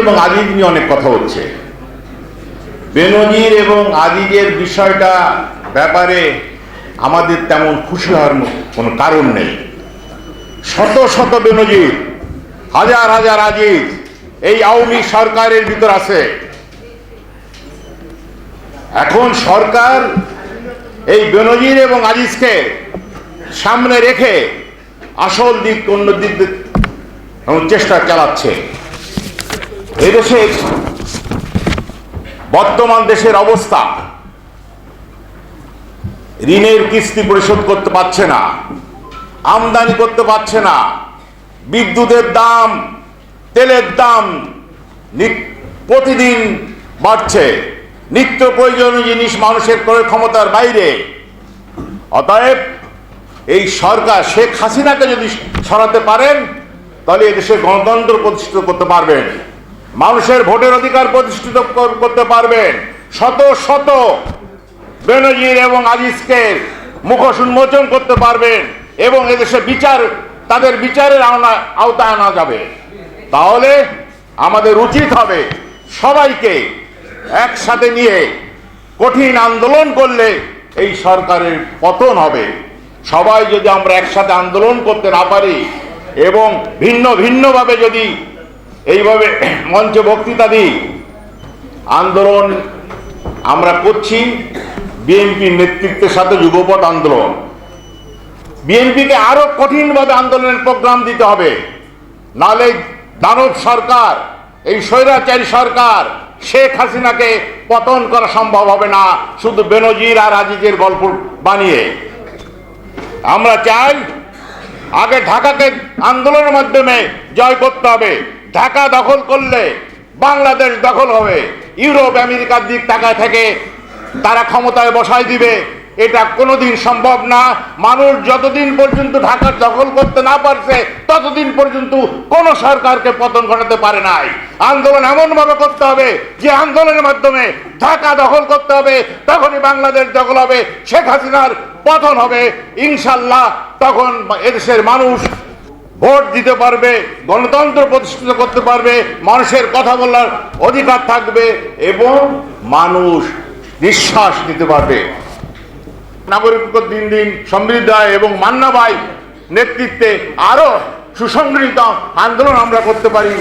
এবং আজিজ নিয়ে অনেক কথা হচ্ছে। বেনজির এবং আজিজের বিষয়টা ব্যাপারে আমাদের তেমন খুশি হওয়ার কোনো কারণ নেই। শত শত বেনজির, হাজার হাজার আজিজ এই আওয়ামী সরকারের ভিতর আছে। এখন সরকার এই বেনজির এবং আজিজকে সামনে রেখে আসল দিক অন্য দিক চেষ্টা চালাচ্ছে। এদেশে বর্তমান দেশের অবস্থা, ঋণের কিস্তি পরিশোধ করতে পারছে না, আমদানি করতে পারছে না, বিদ্যুতের দাম, তেলের দাম প্রতিদিন বাড়ছে, নিত্য প্রয়োজনীয় জিনিস মানুষের ক্রয় ক্ষমতার বাইরে। অতএব এই সরকার শেখ হাসিনাকে যদি সরাতে পারেন তাহলে এদেশে গণতন্ত্র প্রতিষ্ঠিত করতে পারবেন, মানুষের ভোটের অধিকার প্রতিষ্ঠিত করতে পারবেন, শত শত বেনজির এবং আজিজকে মুখোশ উন্মোচন করতে পারবেন এবং এদেশে তাদের বিচারের আওতায় আনা যাবে। তাহলে আমাদের উচিত হবে সবাইকে একসাথে নিয়ে কঠিন আন্দোলন করলে এই সরকারের পতন হবে। সবাই যদি আমরা একসাথে আন্দোলন করতে না পারি এবং ভিন্ন ভিন্নভাবে যদি এইভাবে মঞ্চে বক্তৃতা দিই, আন্দোলন আমরা করছি বিএনপির নেতৃত্বের সাথে যুগপৎ আন্দোলন। বিএনপিকে আরো কঠিনভাবে আন্দোলনের প্রোগ্রাম দিতে হবে, নাহলে দানব সরকার, এই স্বৈরাচারী সরকার শেখ হাসিনাকে পতন করা সম্ভব হবে না শুধু বেনজির আর আজিজের গল্প বানিয়ে। আমরা চাই আগে ঢাকাকে আন্দোলনের মাধ্যমে জয় করতে হবে। ঢাকা দখল করলে বাংলাদেশ দখল হবে, ইউরোপ আমেরিকার দিক টাকা থেকে তারা ক্ষমতায় বসায় দিবে, এটা কোনোদিন সম্ভব না। মানুষ যতদিন পর্যন্ত ঢাকা দখল করতে না পারছে ততদিন পর্যন্ত কোন সরকারকে পতন ঘটাতে পারে নাই। আন্দোলন এমন ভাবে করতে হবে যে আন্দোলনের মাধ্যমে ঢাকা দখল করতে হবে, তখনই বাংলাদেশ দখল হবে, শেখ হাসিনার পতন হবে ইনশাল্লাহ। তখন এদেশের মানুষ ভোট দিতে পারবে, গণতন্ত্র প্রতিষ্ঠিত করতে পারবে, মানুষের কথা বলার অধিকার থাকবে এবং মানুষ নিঃশ্বাস নিতে পারবে। নাগরিকত্ব দিন দিন সমৃদ্ধ হয় এবং মান্না ভাই নেতৃত্বে আরো সুসংগঠিত আন্দোলন আমরা করতে পারি।